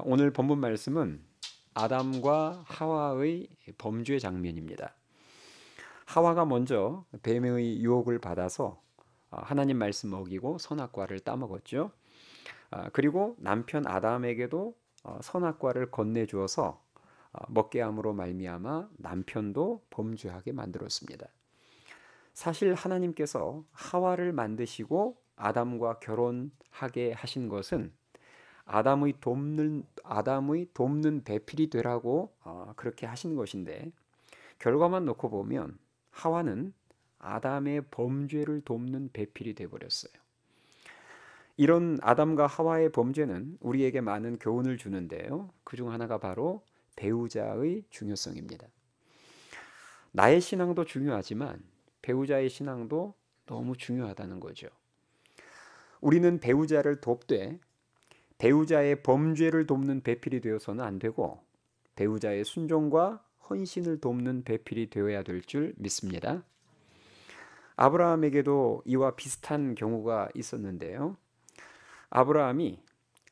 오늘 본문 말씀은 아담과 하와의 범죄 장면입니다. 하와가 먼저 뱀의 유혹을 받아서 하나님 말씀 어기고 선악과를 따먹었죠. 그리고 남편 아담에게도 선악과를 건네주어서 먹게 함으로 말미암아 남편도 범죄하게 만들었습니다. 사실 하나님께서 하와를 만드시고 아담과 결혼하게 하신 것은 아담의 돕는 배필이 되라고 그렇게 하신 것인데, 결과만 놓고 보면 하와는 아담의 범죄를 돕는 배필이 되어 버렸어요. 이런 아담과 하와의 범죄는 우리에게 많은 교훈을 주는데요. 그중 하나가 바로 배우자의 중요성입니다. 나의 신앙도 중요하지만 배우자의 신앙도 너무 중요하다는 거죠. 우리는 배우자를 돕되 배우자의 범죄를 돕는 배필이 되어서는 안 되고, 배우자의 순종과 헌신을 돕는 배필이 되어야 될 줄 믿습니다. 아브라함에게도 이와 비슷한 경우가 있었는데요. 아브라함이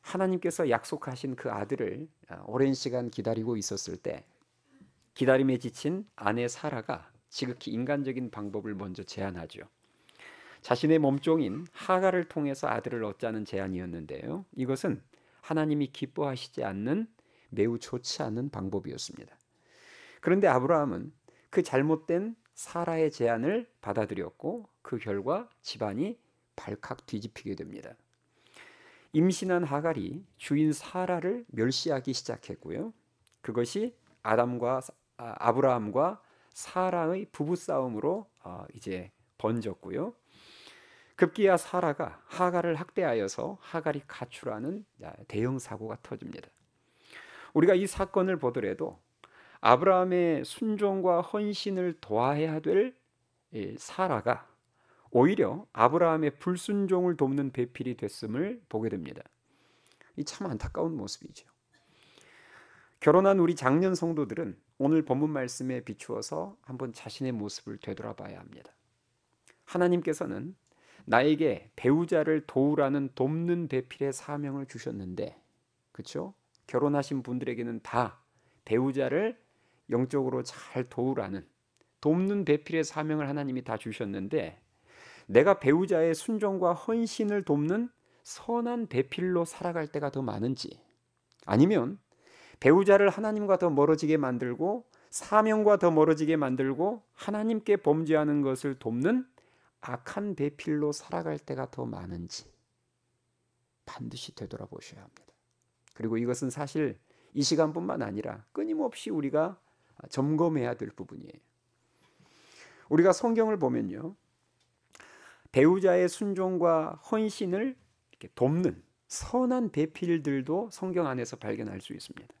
하나님께서 약속하신 그 아들을 오랜 시간 기다리고 있었을 때, 기다림에 지친 아내 사라가 지극히 인간적인 방법을 먼저 제안하죠. 자신의 몸종인 하갈을 통해서 아들을 얻자는 제안이었는데요. 이것은 하나님이 기뻐하시지 않는 매우 좋지 않은 방법이었습니다. 그런데 아브라함은 그 잘못된 사라의 제안을 받아들였고, 그 결과 집안이 발칵 뒤집히게 됩니다. 임신한 하갈이 주인 사라를 멸시하기 시작했고요. 그것이 아브라함과 사라의 부부싸움으로 이제 번졌고요. 급기야 사라가 하갈을 학대하여서 하갈이 가출하는 대형 사고가 터집니다. 우리가 이 사건을 보더라도 아브라함의 순종과 헌신을 도와야 될 사라가 오히려 아브라함의 불순종을 돕는 배필이 됐음을 보게 됩니다. 이 참 안타까운 모습이죠. 결혼한 우리 장년 성도들은 오늘 본문 말씀에 비추어서 한번 자신의 모습을 되돌아봐야 합니다. 하나님께서는 나에게 배우자를 도우라는 돕는 배필의 사명을 주셨는데, 그렇죠? 결혼하신 분들에게는 다 배우자를 영적으로 잘 도우라는 돕는 배필의 사명을 하나님이 다 주셨는데, 내가 배우자의 순종과 헌신을 돕는 선한 배필로 살아갈 때가 더 많은지, 아니면 배우자를 하나님과 더 멀어지게 만들고 사명과 더 멀어지게 만들고 하나님께 범죄하는 것을 돕는 악한 배필로 살아갈 때가 더 많은지 반드시 되돌아보셔야 합니다. 그리고 이것은 사실 이 시간뿐만 아니라 끊임없이 우리가 점검해야 될 부분이에요. 우리가 성경을 보면요, 배우자의 순종과 헌신을 이렇게 돕는 선한 배필들도 성경 안에서 발견할 수 있습니다.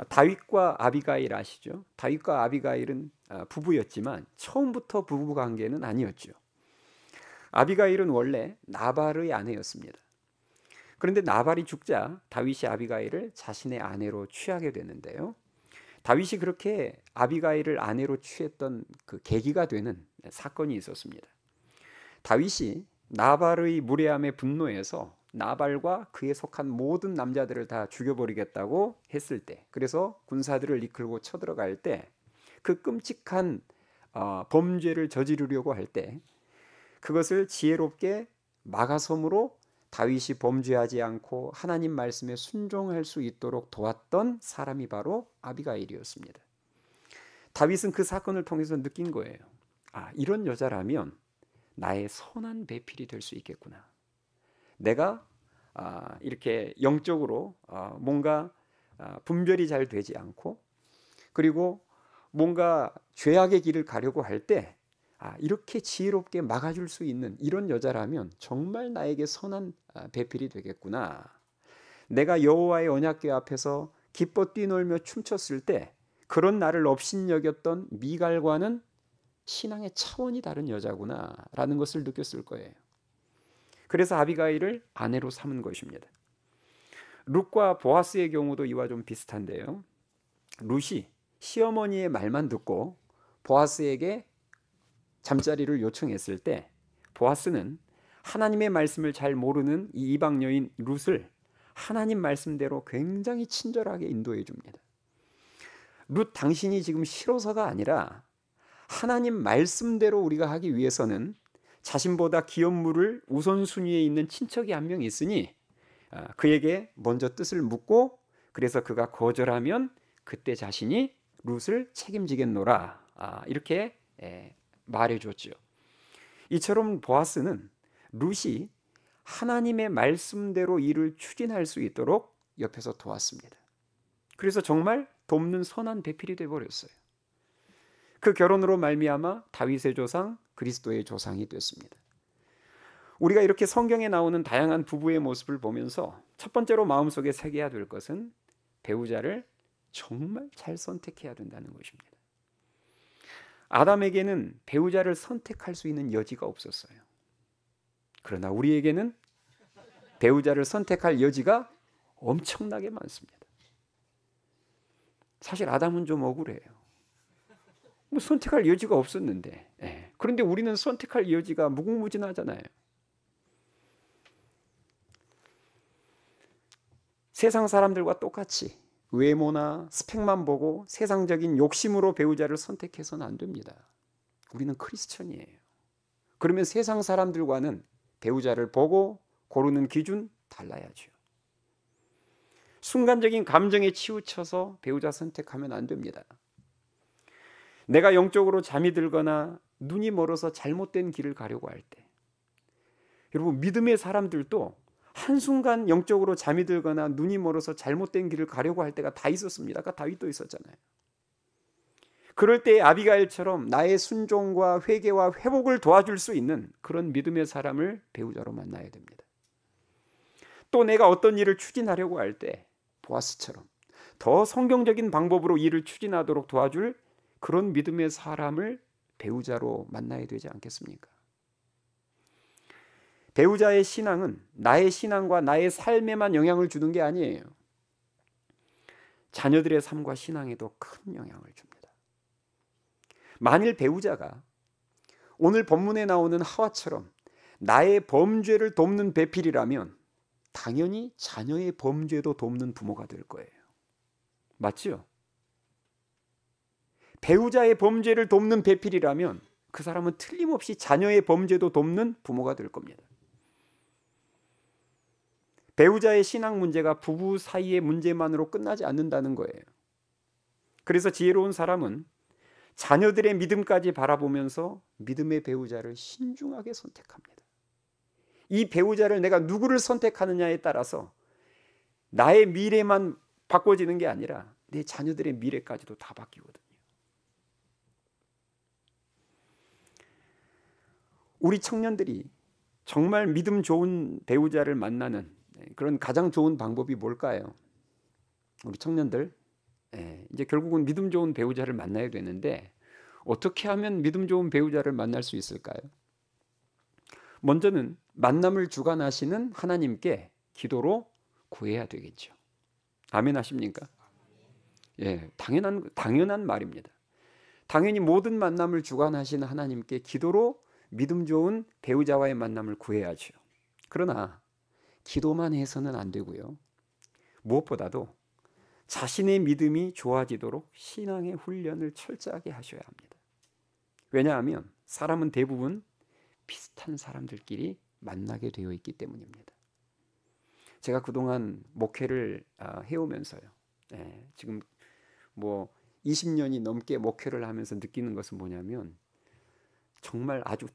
다윗과 아비가일 아시죠? 다윗과 아비가일은 부부였지만 처음부터 부부 관계는 아니었죠. 아비가일은 원래 나발의 아내였습니다. 그런데 나발이 죽자 다윗이 아비가일을 자신의 아내로 취하게 되는데요. 다윗이 그렇게 아비가일을 아내로 취했던 그 계기가 되는 사건이 있었습니다. 다윗이 나발의 무례함에 분노해서 나발과 그에 속한 모든 남자들을 다 죽여버리겠다고 했을 때, 그래서 군사들을 이끌고 쳐들어갈 때, 그 끔찍한 범죄를 저지르려고 할 때 그것을 지혜롭게 막아섬으로 다윗이 범죄하지 않고 하나님 말씀에 순종할 수 있도록 도왔던 사람이 바로 아비가일이었습니다. 다윗은 그 사건을 통해서 느낀 거예요. 이런 여자라면 나의 선한 배필이 될 수 있겠구나. 내가 이렇게 영적으로 뭔가 분별이 잘 되지 않고, 그리고 뭔가 죄악의 길을 가려고 할 때 이렇게 지혜롭게 막아줄 수 있는 이런 여자라면 정말 나에게 선한 배필이 되겠구나. 내가 여호와의 언약궤 앞에서 기뻐 뛰놀며 춤췄을 때 그런 나를 업신여겼던 미갈과는 신앙의 차원이 다른 여자구나 라는 것을 느꼈을 거예요. 그래서 아비가일을 아내로 삼은 것입니다. 룻과 보아스의 경우도 이와 좀 비슷한데요. 룻이 시어머니의 말만 듣고 보아스에게 잠자리를 요청했을 때, 보아스는 하나님의 말씀을 잘 모르는 이 이방 여인 룻을 하나님 말씀대로 굉장히 친절하게 인도해 줍니다. 룻 당신이 지금 싫어서가 아니라 하나님 말씀대로 우리가 하기 위해서는 자신보다 기업물을 우선순위에 있는 친척이 한 명 있으니 그에게 먼저 뜻을 묻고 그래서 그가 거절하면 그때 자신이 룻을 책임지겠노라 이렇게 말해줬죠. 이처럼 보아스는 룻이 하나님의 말씀대로 일을 추진할 수 있도록 옆에서 도왔습니다. 그래서 정말 돕는 선한 배필이 되어버렸어요. 그 결혼으로 말미암아 다윗의 조상 그리스도의 조상이 됐습니다. 우리가 이렇게 성경에 나오는 다양한 부부의 모습을 보면서 첫 번째로 마음속에 새겨야 될 것은 배우자를 정말 잘 선택해야 된다는 것입니다. 아담에게는 배우자를 선택할 수 있는 여지가 없었어요. 그러나 우리에게는 배우자를 선택할 여지가 엄청나게 많습니다. 사실 아담은 좀 억울해요. 뭐 선택할 여지가 없었는데, 그런데 우리는 선택할 여지가 무궁무진하잖아요. 세상 사람들과 똑같이 외모나 스펙만 보고 세상적인 욕심으로 배우자를 선택해서는 안 됩니다. 우리는 크리스천이에요. 그러면 세상 사람들과는 배우자를 보고 고르는 기준 달라야죠. 순간적인 감정에 치우쳐서 배우자 선택하면 안 됩니다. 내가 영적으로 잠이 들거나 눈이 멀어서 잘못된 길을 가려고 할 때, 여러분 믿음의 사람들도 한순간 영적으로 잠이 들거나 눈이 멀어서 잘못된 길을 가려고 할 때가 다 있었습니다. 아까 다윗도 있었잖아요. 그럴 때 아비가일처럼 나의 순종과 회개와 회복을 도와줄 수 있는 그런 믿음의 사람을 배우자로 만나야 됩니다. 또 내가 어떤 일을 추진하려고 할 때 보아스처럼 더 성경적인 방법으로 일을 추진하도록 도와줄 그런 믿음의 사람을 배우자로 만나야 되지 않겠습니까? 배우자의 신앙은 나의 신앙과 나의 삶에만 영향을 주는 게 아니에요. 자녀들의 삶과 신앙에도 큰 영향을 줍니다. 만일 배우자가 오늘 본문에 나오는 하와처럼 나의 범죄를 돕는 배필이라면 당연히 자녀의 범죄도 돕는 부모가 될 거예요. 맞죠? 배우자의 범죄를 돕는 배필이라면 그 사람은 틀림없이 자녀의 범죄도 돕는 부모가 될 겁니다. 배우자의 신앙 문제가 부부 사이의 문제만으로 끝나지 않는다는 거예요. 그래서 지혜로운 사람은 자녀들의 믿음까지 바라보면서 믿음의 배우자를 신중하게 선택합니다. 이 배우자를 내가 누구를 선택하느냐에 따라서 나의 미래만 바꿔지는 게 아니라 내 자녀들의 미래까지도 다 바뀌거든요. 우리 청년들이 정말 믿음 좋은 배우자를 만나는 그런 가장 좋은 방법이 뭘까요? 우리 청년들 이제 결국은 믿음 좋은 배우자를 만나야 되는데 어떻게 하면 믿음 좋은 배우자를 만날 수 있을까요? 먼저는 만남을 주관하시는 하나님께 기도로 구해야 되겠죠. 아멘 하십니까? 당연한 말입니다. 당연히 모든 만남을 주관하시는 하나님께 기도로 믿음 좋은 배우자와의 만남을 구해야죠. 그러나 기도만 해서는 안 되고요. 무엇보다도 자신의 믿음이 좋아지도록 신앙의 훈련을 철저하게 하셔야 합니다. 왜냐하면 사람은 대부분 비슷한 사람들끼리 만나게 되어 있기 때문입니다. 제가 그동안 목회를 해오면서요. 지금 뭐 20년이 넘게 목회를 하면서 느끼는 것은 뭐냐면 정말 아주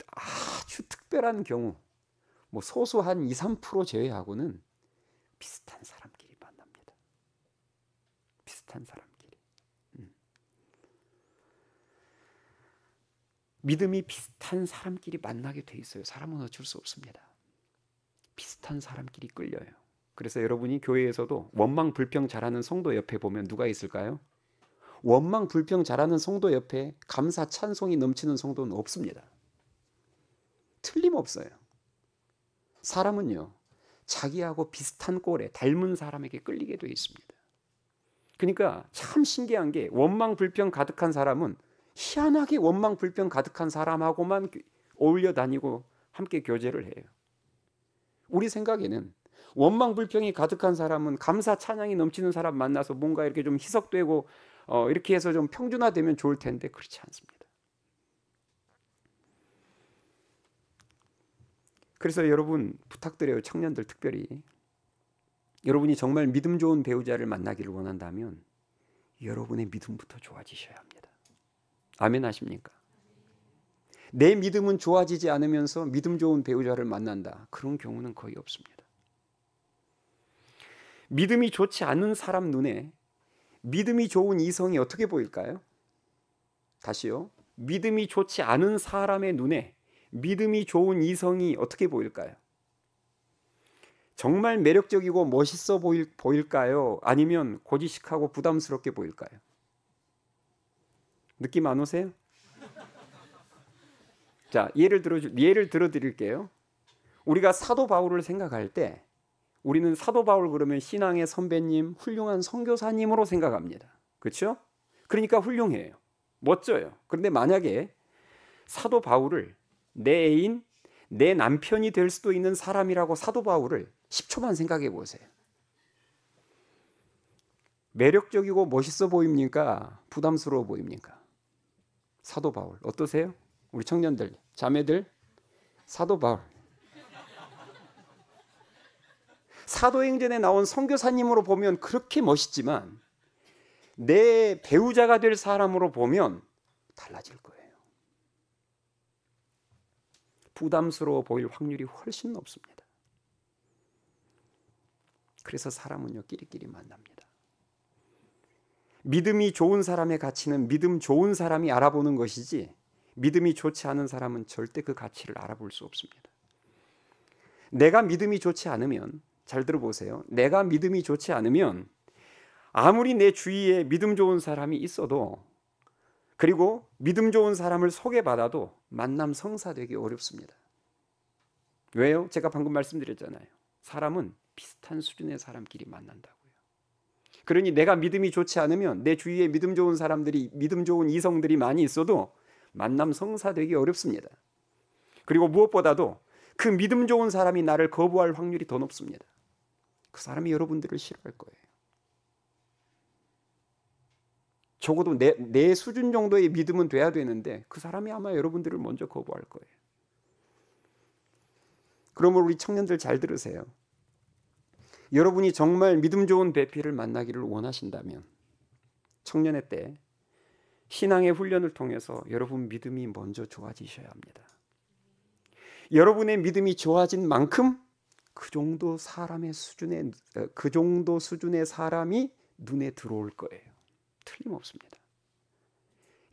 특별한 경우 뭐 소소한 2-3% 제외하고는 비슷한 사람끼리 만납니다. 비슷한 사람끼리. 믿음이 비슷한 사람끼리 만나게 돼 있어요. 사람은 어쩔 수 없습니다. 비슷한 사람끼리 끌려요. 그래서 여러분이 교회에서도 원망 불평 잘하는 성도 옆에 보면 누가 있을까요? 원망 불평 잘하는 성도 옆에 감사 찬송이 넘치는 성도는 없습니다. 틀림없어요. 사람은요, 자기하고 비슷한 꼴에 닮은 사람에게 끌리게 되어 있습니다. 그러니까 참 신기한 게 원망 불평 가득한 사람은 희한하게 원망 불평 가득한 사람하고만 어울려 다니고 함께 교제를 해요. 우리 생각에는 원망 불평이 가득한 사람은 감사 찬양이 넘치는 사람 만나서 뭔가 이렇게 좀 희석되고 이렇게 해서 좀 평준화되면 좋을 텐데 그렇지 않습니다. 그래서 여러분 부탁드려요. 청년들 특별히 여러분이 정말 믿음 좋은 배우자를 만나기를 원한다면 여러분의 믿음부터 좋아지셔야 합니다. 아멘 하십니까? 내 믿음은 좋아지지 않으면서 믿음 좋은 배우자를 만난다. 그런 경우는 거의 없습니다. 믿음이 좋지 않은 사람 눈에 믿음이 좋은 이성이 어떻게 보일까요? 다시요. 믿음이 좋지 않은 사람의 눈에 믿음이 좋은 이성이 어떻게 보일까요? 정말 매력적이고 멋있어 보일까요? 아니면 고지식하고 부담스럽게 보일까요? 느낌 안 오세요? 자, 예를 들어 드릴게요. 우리가 사도 바울을 생각할 때 우리는 사도 바울 그러면 신앙의 선배님, 훌륭한 선교사님으로 생각합니다. 그렇죠? 그러니까 훌륭해요. 멋져요. 그런데 만약에 사도 바울을 내 애인, 내 남편이 될 수도 있는 사람이라고 사도 바울을 10초만 생각해 보세요. 매력적이고 멋있어 보입니까? 부담스러워 보입니까? 사도 바울 어떠세요? 우리 청년들, 자매들, 사도 바울. 사도행전에 나온 선교사님으로 보면 그렇게 멋있지만 내 배우자가 될 사람으로 보면 달라질 거예요. 부담스러워 보일 확률이 훨씬 높습니다. 그래서 사람은요 끼리끼리 만납니다. 믿음이 좋은 사람의 가치는 믿음 좋은 사람이 알아보는 것이지 믿음이 좋지 않은 사람은 절대 그 가치를 알아볼 수 없습니다. 내가 믿음이 좋지 않으면 잘 들어보세요. 내가 믿음이 좋지 않으면 아무리 내 주위에 믿음 좋은 사람이 있어도 그리고 믿음 좋은 사람을 소개받아도 만남 성사되기 어렵습니다. 왜요? 제가 방금 말씀드렸잖아요. 사람은 비슷한 수준의 사람끼리 만난다고요. 그러니 내가 믿음이 좋지 않으면 내 주위에 믿음 좋은 사람들이 믿음 좋은 이성들이 많이 있어도 만남 성사되기 어렵습니다. 그리고 무엇보다도 그 믿음 좋은 사람이 나를 거부할 확률이 더 높습니다. 그 사람이 여러분들을 싫어할 거예요. 적어도 내 수준 정도의 믿음은 돼야 되는데 그 사람이 아마 여러분들을 먼저 거부할 거예요. 그러므로 우리 청년들 잘 들으세요. 여러분이 정말 믿음 좋은 배필을 만나기를 원하신다면 청년의 때 신앙의 훈련을 통해서 여러분 믿음이 먼저 좋아지셔야 합니다. 여러분의 믿음이 좋아진 만큼 그 정도 수준의 사람이 눈에 들어올 거예요. 틀림없습니다.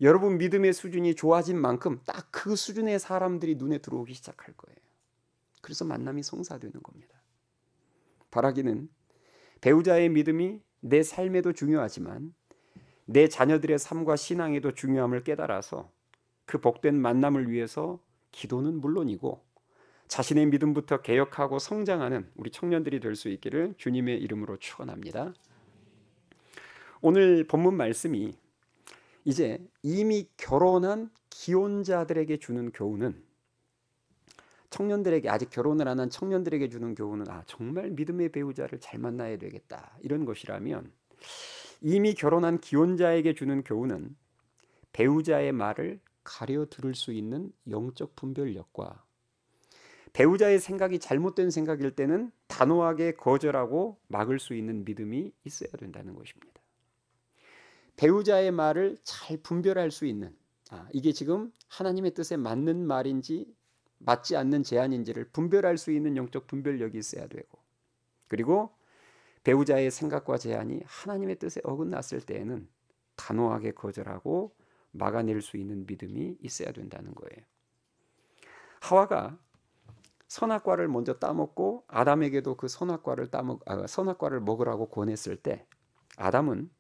여러분 믿음의 수준이 좋아진 만큼 딱 그 수준의 사람들이 눈에 들어오기 시작할 거예요. 그래서 만남이 성사되는 겁니다. 바라기는 배우자의 믿음이 내 삶에도 중요하지만 내 자녀들의 삶과 신앙에도 중요함을 깨달아서 그 복된 만남을 위해서 기도는 물론이고 자신의 믿음부터 개혁하고 성장하는 우리 청년들이 될 수 있기를 주님의 이름으로 축원합니다. 오늘 본문 말씀이 이제 이미 결혼한 기혼자들에게 주는 교훈은 청년들에게 아직 결혼을 안 한 청년들에게 주는 교훈은 정말 믿음의 배우자를 잘 만나야 되겠다 이런 것이라면 이미 결혼한 기혼자에게 주는 교훈은 배우자의 말을 가려 들을 수 있는 영적 분별력과 배우자의 생각이 잘못된 생각일 때는 단호하게 거절하고 막을 수 있는 믿음이 있어야 된다는 것입니다. 배우자의 말을 잘 분별할 수 있는 이게 지금 하나님의 뜻에 맞는 말인지 맞지 않는 제안인지를 분별할 수 있는 영적 분별력이 있어야 되고 그리고 배우자의 생각과 제안이 하나님의 뜻에 어긋났을 때에는 단호하게 거절하고 막아낼 수 있는 믿음이 있어야 된다는 거예요. 하와가 선악과를 먼저 따먹고 아담에게도 그 선악과를 먹으라고 권했을 때 아담은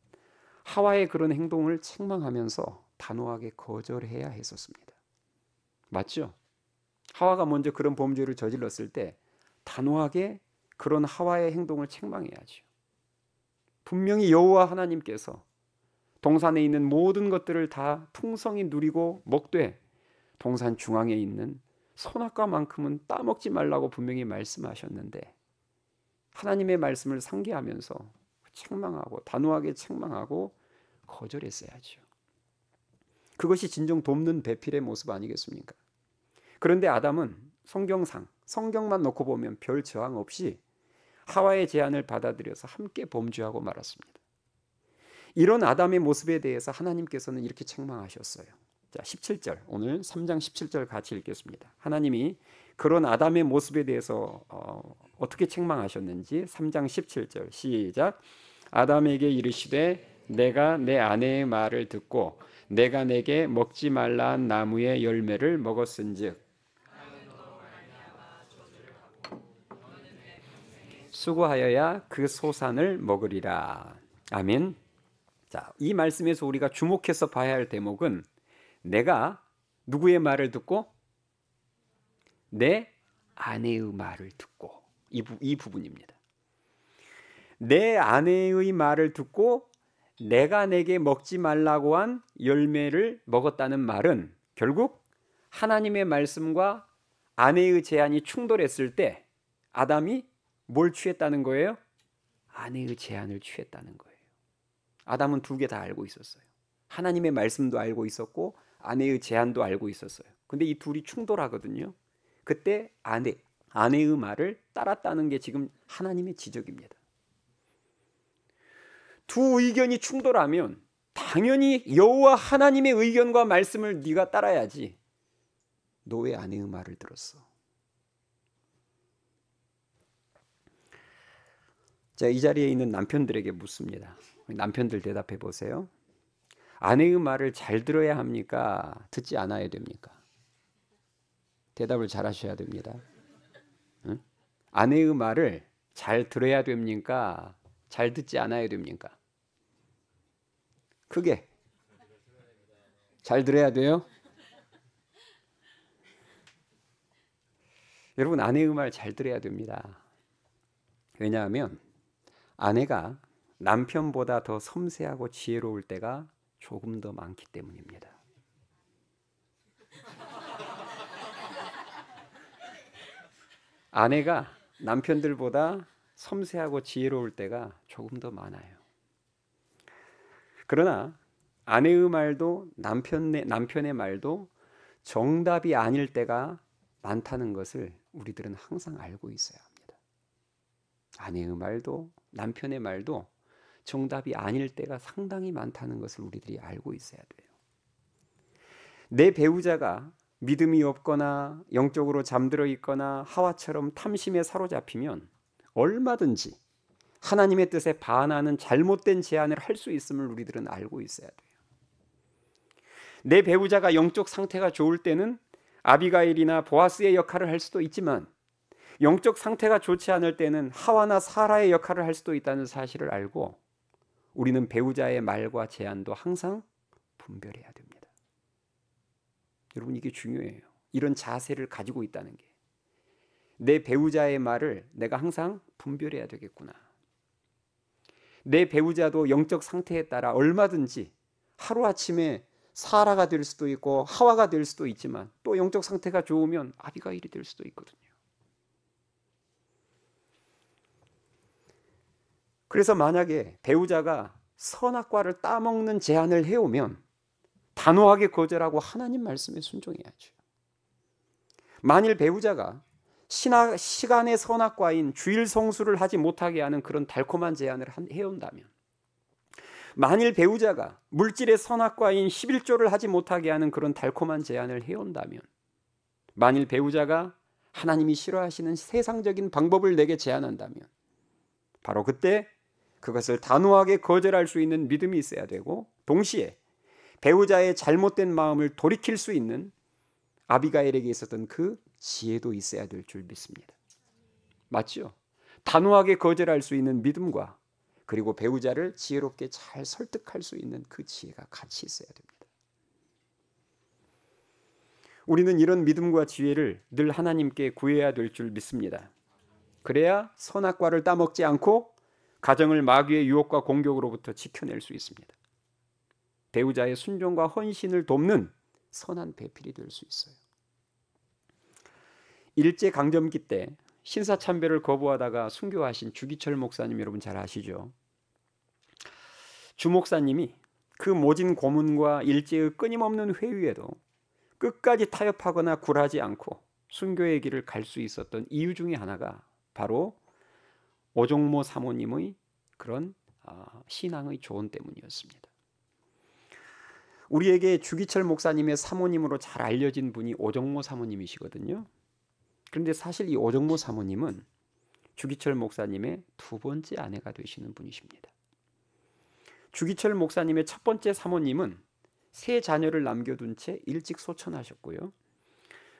하와의 그런 행동을 책망하면서 단호하게 거절해야 했었습니다. 맞죠? 하와가 먼저 그런 범죄를 저질렀을 때 단호하게 그런 하와의 행동을 책망해야죠. 분명히 여호와 하나님께서 동산에 있는 모든 것들을 다 풍성히 누리고 먹되 동산 중앙에 있는 선악과만큼은 따먹지 말라고 분명히 말씀하셨는데 하나님의 말씀을 상기하면서 책망하고 단호하게 책망하고 거절했어야죠. 그것이 진정 돕는 배필의 모습 아니겠습니까? 그런데 아담은 성경만 놓고 보면 별 저항 없이 하와의 제안을 받아들여서 함께 범죄하고 말았습니다. 이런 아담의 모습에 대해서 하나님께서는 이렇게 책망하셨어요. 자, 17절, 오늘 3장 17절 같이 읽겠습니다. 하나님이 그런 아담의 모습에 대해서 어떻게 책망하셨는지 3장 17절 시작. 아담에게 이르시되 내가 내 아내의 말을 듣고 내가 내게 먹지 말라 한 나무의 열매를 먹었은즉 수고하여야 그 소산을 먹으리라. 아멘. 자, 이 말씀에서 우리가 주목해서 봐야 할 대목은 내가 누구의 말을 듣고 내 아내의 말을 듣고 이 부분입니다. 내 아내의 말을 듣고 내가 내게 먹지 말라고 한 열매를 먹었다는 말은 결국 하나님의 말씀과 아내의 제안이 충돌했을 때 아담이 뭘 취했다는 거예요? 아내의 제안을 취했다는 거예요. 아담은 두 개 다 알고 있었어요. 하나님의 말씀도 알고 있었고 아내의 제안도 알고 있었어요. 근데 이 둘이 충돌하거든요. 그때 아내의 말을 따랐다는 게 지금 하나님의 지적입니다. 두 의견이 충돌하면 당연히 여호와 하나님의 의견과 말씀을 네가 따라야지. 너 왜 아내의 말을 들었어? 자, 이 자리에 있는 남편들에게 묻습니다. 남편들 대답해 보세요. 아내의 말을 잘 들어야 합니까? 듣지 않아야 됩니까? 대답을 잘 하셔야 됩니다. 응? 아내의 말을 잘 들어야 됩니까? 잘 듣지 않아야 됩니까? 크게 잘 들어야 돼요? 여러분, 아내의 말 잘 들어야 됩니다. 왜냐하면 아내가 남편보다 더 섬세하고 지혜로울 때가 조금 더 많기 때문입니다. 아내가 남편들보다 섬세하고 지혜로울 때가 조금 더 많아요. 그러나 아내의 말도 남편의 말도 정답이 아닐 때가 많다는 것을 우리들은 항상 알고 있어야 합니다. 아내의 말도 남편의 말도 정답이 아닐 때가 상당히 많다는 것을 우리들이 알고 있어야 돼요. 내 배우자가 믿음이 없거나 영적으로 잠들어 있거나 하와처럼 탐심에 사로잡히면 얼마든지 하나님의 뜻에 반하는 잘못된 제안을 할 수 있음을 우리들은 알고 있어야 돼요. 내 배우자가 영적 상태가 좋을 때는 아비가일이나 보아스의 역할을 할 수도 있지만 영적 상태가 좋지 않을 때는 하와나 사라의 역할을 할 수도 있다는 사실을 알고 우리는 배우자의 말과 제안도 항상 분별해야 됩니다. 여러분, 이게 중요해요. 이런 자세를 가지고 있다는 게. 내 배우자의 말을 내가 항상 분별해야 되겠구나. 내 배우자도 영적 상태에 따라 얼마든지 하루아침에 사라가 될 수도 있고 하와가 될 수도 있지만 또 영적 상태가 좋으면 아비가일이 될 수도 있거든요. 그래서 만약에 배우자가 선악과를 따먹는 제안을 해오면 단호하게 거절하고 하나님 말씀에 순종해야죠. 만일 배우자가 시간의 선악과인 주일 성수를 하지 못하게 하는 그런 달콤한 제안을 해온다면, 만일 배우자가 물질의 선악과인 11조를 하지 못하게 하는 그런 달콤한 제안을 해온다면, 만일 배우자가 하나님이 싫어하시는 세상적인 방법을 내게 제안한다면 바로 그때 그것을 단호하게 거절할 수 있는 믿음이 있어야 되고, 동시에 배우자의 잘못된 마음을 돌이킬 수 있는 아비가일에게 있었던 그 지혜도 있어야 될 줄 믿습니다. 맞죠? 단호하게 거절할 수 있는 믿음과 그리고 배우자를 지혜롭게 잘 설득할 수 있는 그 지혜가 같이 있어야 됩니다. 우리는 이런 믿음과 지혜를 늘 하나님께 구해야 될 줄 믿습니다. 그래야 선악과를 따먹지 않고 가정을 마귀의 유혹과 공격으로부터 지켜낼 수 있습니다. 배우자의 순종과 헌신을 돕는 선한 배필이 될 수 있어요. 일제강점기 때 신사참배를 거부하다가 순교하신 주기철 목사님 여러분 잘 아시죠? 주 목사님이 그 모진 고문과 일제의 끊임없는 회유에도 끝까지 타협하거나 굴하지 않고 순교의 길을 갈 수 있었던 이유 중에 하나가 바로 오종모 사모님의 그런 신앙의 조언 때문이었습니다. 우리에게 주기철 목사님의 사모님으로 잘 알려진 분이 오종모 사모님이시거든요. 그런데 사실 이 오종모 사모님은 주기철 목사님의 두 번째 아내가 되시는 분이십니다. 주기철 목사님의 첫 번째 사모님은 세 자녀를 남겨둔 채 일찍 소천하셨고요.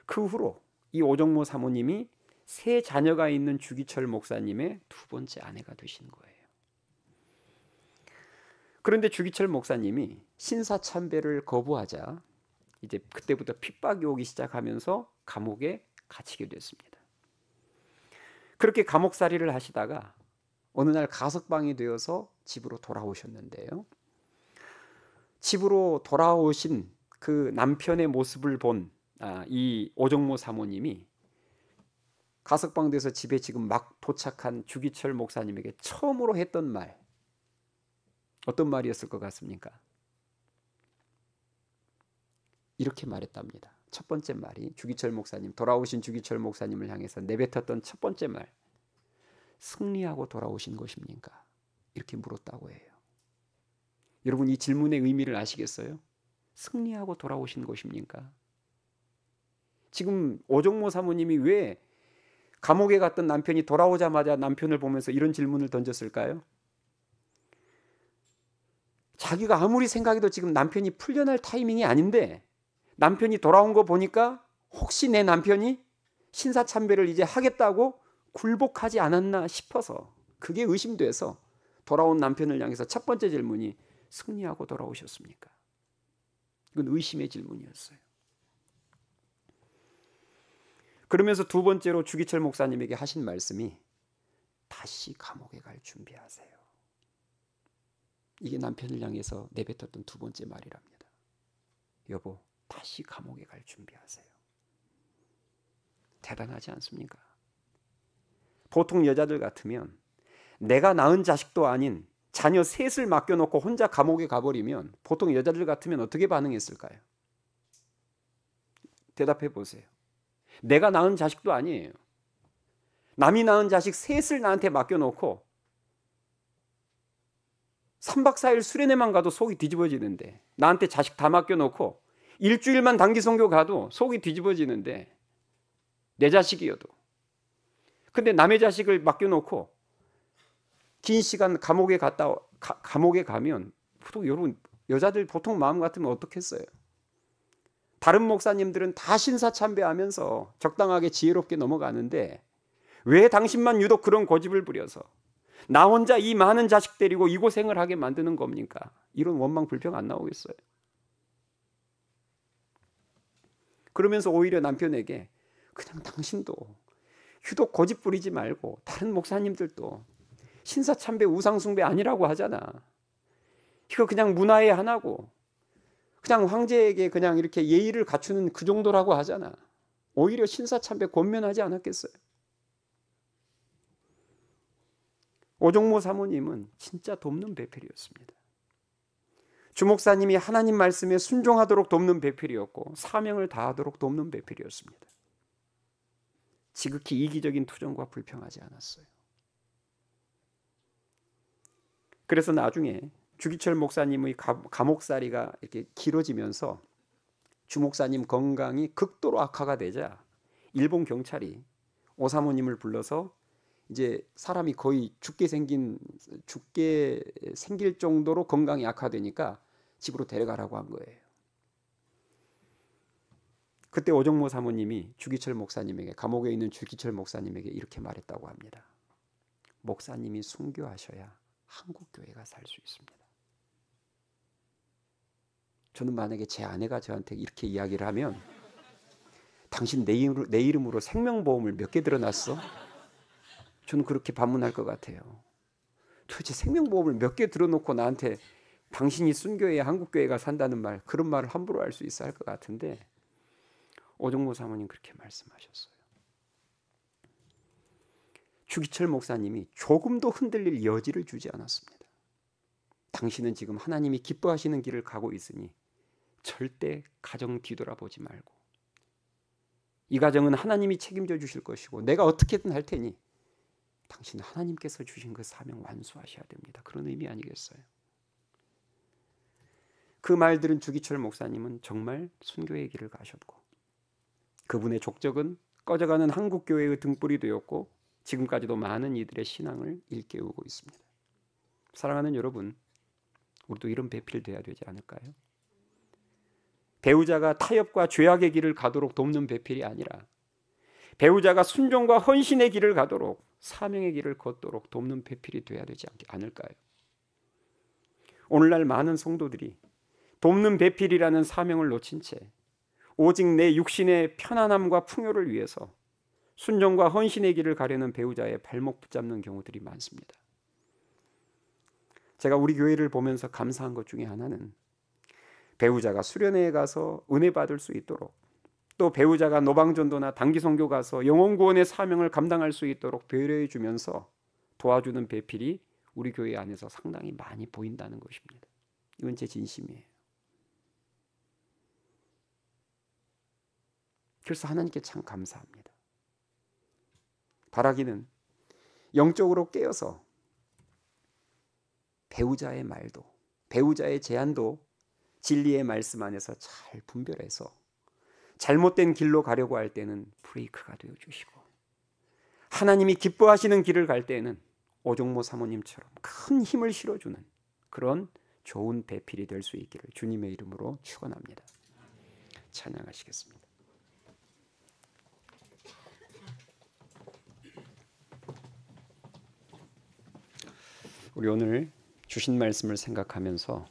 그 후로 이 오종모 사모님이 세 자녀가 있는 주기철 목사님의 두 번째 아내가 되신 거예요. 그런데 주기철 목사님이 신사참배를 거부하자 이제 그때부터 핍박이 오기 시작하면서 감옥에 갇히게 됐습니다. 그렇게 감옥살이를 하시다가 어느 날 가석방이 되어서 집으로 돌아오셨는데요. 집으로 돌아오신 그 남편의 모습을 본 이 오종모 사모님이 가석방돼서 집에 지금 막 도착한 주기철 목사님에게 처음으로 했던 말, 어떤 말이었을 것 같습니까? 이렇게 말했답니다. 첫 번째 말이 주기철 목사님, 돌아오신 주기철 목사님을 향해서 내뱉었던 첫 번째 말, 승리하고 돌아오신 것입니까? 이렇게 물었다고 해요. 여러분 이 질문의 의미를 아시겠어요? 승리하고 돌아오신 것입니까? 지금 오종모 사모님이 왜 감옥에 갔던 남편이 돌아오자마자 남편을 보면서 이런 질문을 던졌을까요? 자기가 아무리 생각해도 지금 남편이 풀려날 타이밍이 아닌데 남편이 돌아온 거 보니까 혹시 내 남편이 신사참배를 이제 하겠다고 굴복하지 않았나 싶어서 그게 의심돼서 돌아온 남편을 향해서 첫 번째 질문이 승리하고 돌아오셨습니까? 이건 의심의 질문이었어요. 그러면서 두 번째로 주기철 목사님에게 하신 말씀이 다시 감옥에 갈 준비하세요. 이게 남편을 향해서 내뱉었던 두 번째 말이랍니다. 여보, 다시 감옥에 갈 준비하세요. 대단하지 않습니까? 보통 여자들 같으면 내가 낳은 자식도 아닌 자녀 셋을 맡겨놓고 혼자 감옥에 가버리면 보통 여자들 같으면 어떻게 반응했을까요? 대답해 보세요. 내가 낳은 자식도 아니에요. 남이 낳은 자식 셋을 나한테 맡겨놓고 3박 4일 수련회만 가도 속이 뒤집어지는데 나한테 자식 다 맡겨놓고 일주일만 단기 선교 가도 속이 뒤집어지는데 내 자식이어도. 근데 남의 자식을 맡겨놓고 긴 시간 감옥에 가면 보통 여러분 여자들 보통 마음 같으면 어떻겠어요? 다른 목사님들은 다 신사참배하면서 적당하게 지혜롭게 넘어가는데 왜 당신만 유독 그런 고집을 부려서 나 혼자 이 많은 자식 데리고 이 고생을 하게 만드는 겁니까? 이런 원망 불평 안 나오겠어요? 그러면서 오히려 남편에게 그냥 당신도 유독 고집 부리지 말고 다른 목사님들도 신사참배 우상숭배 아니라고 하잖아. 이거 그냥 문화의 하나고 그냥 황제에게 그냥 이렇게 예의를 갖추는 그 정도라고 하잖아. 오히려 신사참배 권면하지 않았겠어요? 오종모 사모님은 진짜 돕는 배필이었습니다. 주목사님이 하나님 말씀에 순종하도록 돕는 배필이었고 사명을 다하도록 돕는 배필이었습니다. 지극히 이기적인 투정과 불평하지 않았어요. 그래서 나중에 주기철 목사님의 감옥살이가 이렇게 길어지면서 주 목사님 건강이 극도로 악화가 되자 일본 경찰이 오 사모님을 불러서 이제 사람이 거의 죽게 생길 정도로 건강이 악화되니까 집으로 데려가라고 한 거예요. 그때 오종모 사모님이 주기철 목사님에게 감옥에 있는 주기철 목사님에게 이렇게 말했다고 합니다. 목사님이 순교하셔야 한국 교회가 살 수 있습니다. 저는 만약에 제 아내가 저한테 이렇게 이야기를 하면 당신 내 이름으로 생명보험을 몇 개 들어놨어? 저는 그렇게 반문할 것 같아요. 도대체 생명보험을 몇 개 들어놓고 나한테 당신이 순교해야 한국교회가 산다는 말, 그런 말을 함부로 할 수 있어 할 것 같은데 오종모 사모님 그렇게 말씀하셨어요. 주기철 목사님이 조금도 흔들릴 여지를 주지 않았습니다. 당신은 지금 하나님이 기뻐하시는 길을 가고 있으니 절대 가정 뒤돌아보지 말고, 이 가정은 하나님이 책임져 주실 것이고 내가 어떻게든 할 테니 당신은 하나님께서 주신 그 사명 완수하셔야 됩니다. 그런 의미 아니겠어요? 그 말들은 주기철 목사님은 정말 순교의 길을 가셨고, 그분의 족적은 꺼져가는 한국교회의 등불이 되었고 지금까지도 많은 이들의 신앙을 일깨우고 있습니다. 사랑하는 여러분, 우리도 이런 배필돼야 되지 않을까요? 배우자가 타협과 죄악의 길을 가도록 돕는 배필이 아니라 배우자가 순종과 헌신의 길을 가도록, 사명의 길을 걷도록 돕는 배필이 돼야 되지 않을까요? 오늘날 많은 성도들이 돕는 배필이라는 사명을 놓친 채 오직 내 육신의 편안함과 풍요를 위해서 순종과 헌신의 길을 가려는 배우자의 발목 붙잡는 경우들이 많습니다. 제가 우리 교회를 보면서 감사한 것 중에 하나는 배우자가 수련회에 가서 은혜 받을 수 있도록, 또 배우자가 노방전도나 단기선교 가서 영혼구원의 사명을 감당할 수 있도록 배려해 주면서 도와주는 배필이 우리 교회 안에서 상당히 많이 보인다는 것입니다. 이건 제 진심이에요. 그래서 하나님께 참 감사합니다. 바라기는 영적으로 깨어서 배우자의 말도, 배우자의 제안도 진리의 말씀 안에서 잘 분별해서 잘못된 길로 가려고 할 때는 브레이크가 되어주시고, 하나님이 기뻐하시는 길을 갈 때는 오종모 사모님처럼 큰 힘을 실어주는 그런 좋은 배필이 될 수 있기를 주님의 이름으로 축원합니다. 찬양하시겠습니다. 우리 오늘 주신 말씀을 생각하면서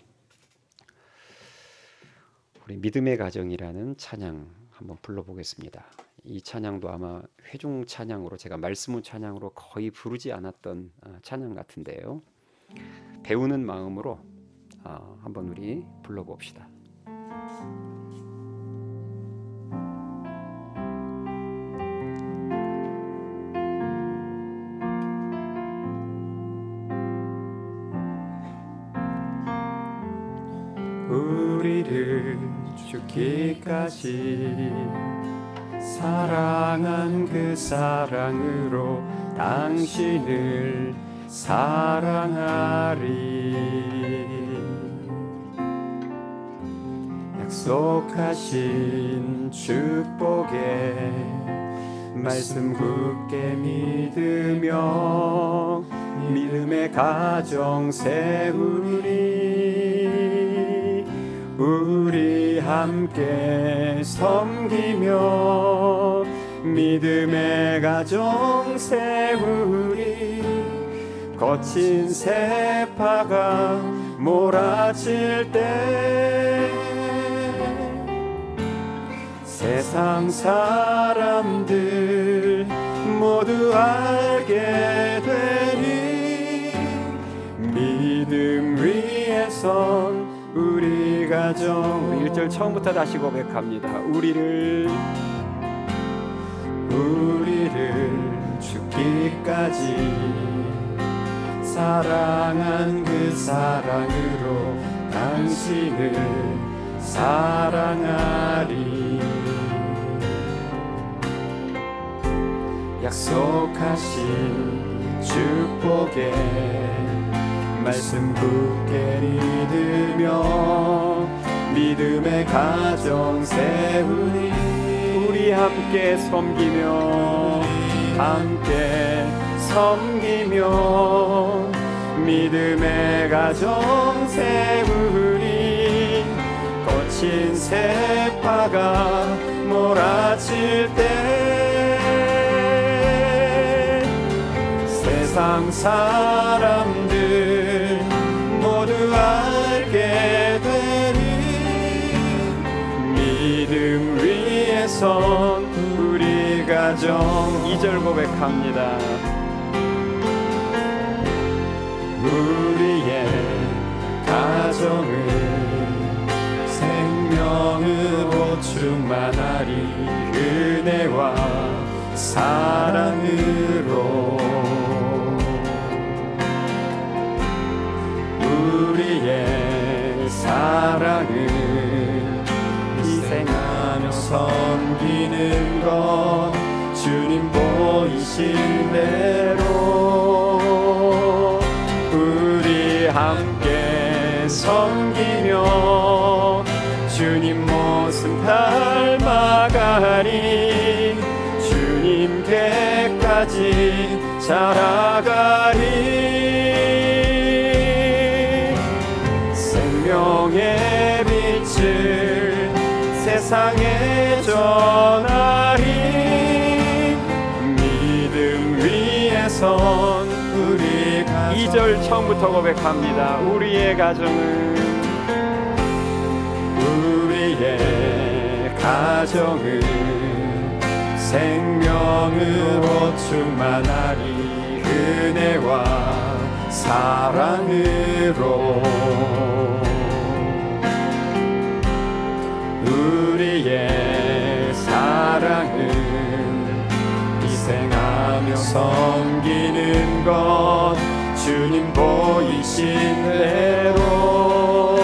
우리 믿음의 가정이라는 찬양 한번 불러보겠습니다. 이 찬양도 아마 회중 찬양으로, 제가 말씀의 찬양으로 거의 부르지 않았던 찬양 같은데요. 배우는 마음으로 한번 우리 불러봅시다. 우리를 죽기까지 사랑한 그 사랑으로 당신을 사랑하리. 약속하신 축복의 말씀 굳게 믿으며 믿음의 가정 세우리. 우리 함께 섬기며 믿음의 가정 세우리. 거친 세파가 몰아칠 때 세상 사람들 모두 알게 되리. 믿음 위에선 우리 가정, 1절 처음부터 다시 고백합니다. 우리를 죽기까지 사랑한 그 사랑으로 당신을 사랑하리. 약속하신 축복의 말씀 굳게 믿으며 믿음의 가정 세우리. 우리 함께 섬기며 믿음의 가정 세우리. 거친 세파가 몰아칠 때 세상 사람들 모두 알게 되리. 믿음 위에선 우리 가정, 2절 고백합니다. 우리의 가정을 생명으로 충만하리. 은혜와 사랑으로 자라가리. 생명의 빛을 세상에 전하리. 믿음 위에 선 우리 가정. 2절 처음부터 고백합니다. 우리의 가정은 우리의 가정은 생명으로 충만하리. 은혜와 사랑으로 우리의 사랑은 희생하며 섬기는 것. 주님 보이신 대로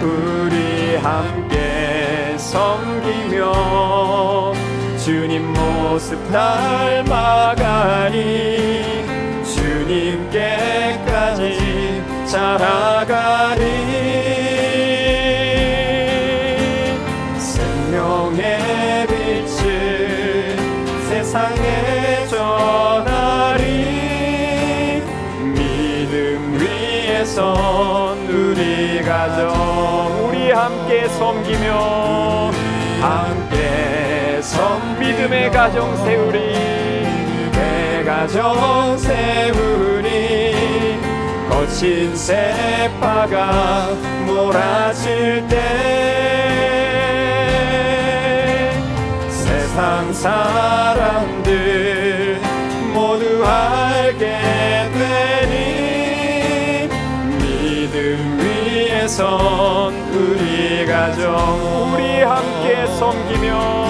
우리 함께 섬기며 주님 모습 닮아가리. 주님께까지 자라가리. 생명의 빛을 세상에 전하리. 믿음 위에 선 우리 가정. 우리 함께 섬기며 함께 믿음의 가정 세우리. 믿음의 가정 세우리. 거친 세파가 몰아칠 때 세상 사람들 모두 알게 되니. 믿음 위에 선 우리 가정. 우리 함께 섬기며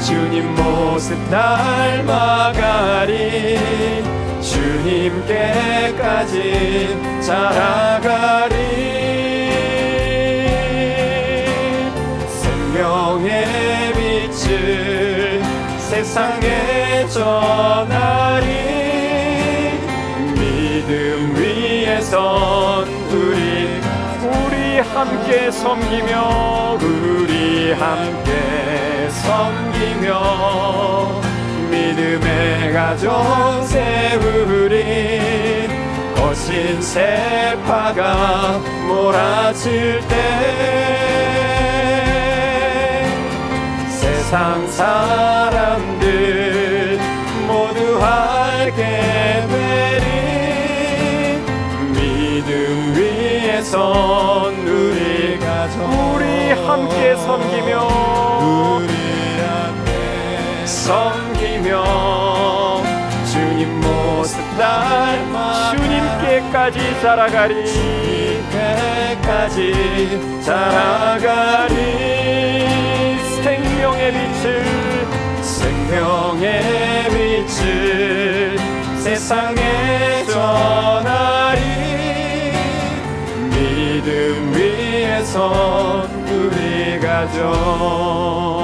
주님 모습 닮아가리. 주님께까지 자라가리. 생명의 빛을 세상에 전하리. 믿음 위에 선 우리 함께 섬기며 우리 함께 섬기며 믿음의 가정 세우리. 거친 세파가 몰아칠 때 세상 사람들 모두 알게 되리. 믿음 위에 선 우리 가정. 우리 함께 섬기며 섬기며 주님 모습 닮아 주님께까지 자라가리. 주님께까지 자라가리. 생명의 빛을 세상에 전하리. 믿음 위에 선 우리 가정.